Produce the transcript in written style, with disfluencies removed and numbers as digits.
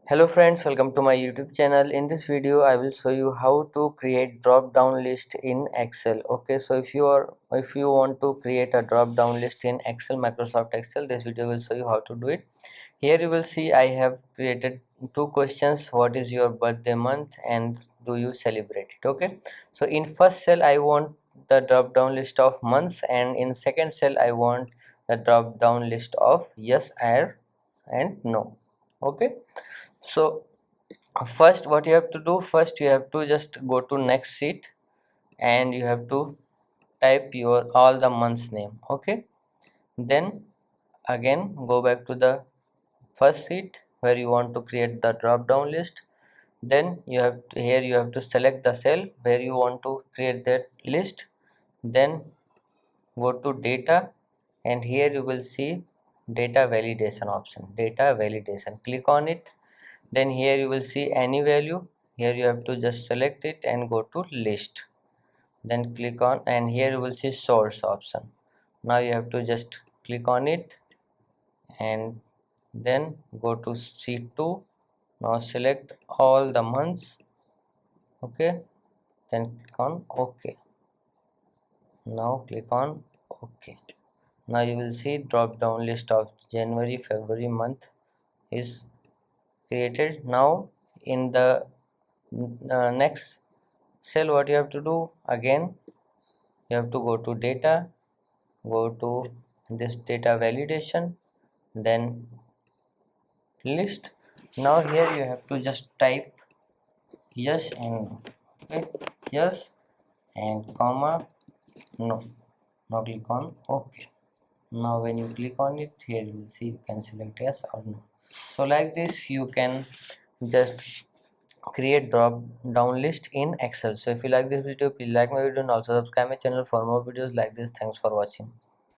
Hello friends, welcome to my YouTube channel. In this video I will show you how to create drop down list in Excel. Okay, so if you want to create a drop down list in Excel, Microsoft Excel, this video will show you how to do it. Here you will see I have created two questions: what is your birthday month and do you celebrate it? Okay, so in first cell I want the drop down list of months, and in second cell I want the drop down list of yes and no. Okay, so first what you have to do, first you have to just go to next sheet and you have to type your all the months name. Okay, then again go back to the first sheet where you want to create the drop down list. Then you have to, here you have to select the cell where you want to create that list. Then go to data, and here you will see data validation option, data validation, click on it. Then here you will see any value. Here you have to just select it and go to list, then click on, and here you will see source option. Now you have to just click on it and then go to sheet 2. Now select all the months. Okay, then click on OK. Now click on OK. Now you will see drop down list of January, February month is created. Now in the next cell, what you have to do, again you have to go to data, go to this data validation, then list. Now here you have to just type yes and no. Okay, yes and comma no. Now click on OK. Now when you click on it, here you will see you can select yes or no. So like this you can just create drop down list in Excel. So if you like this video, please like my video and also subscribe my channel for more videos like this. Thanks for watching.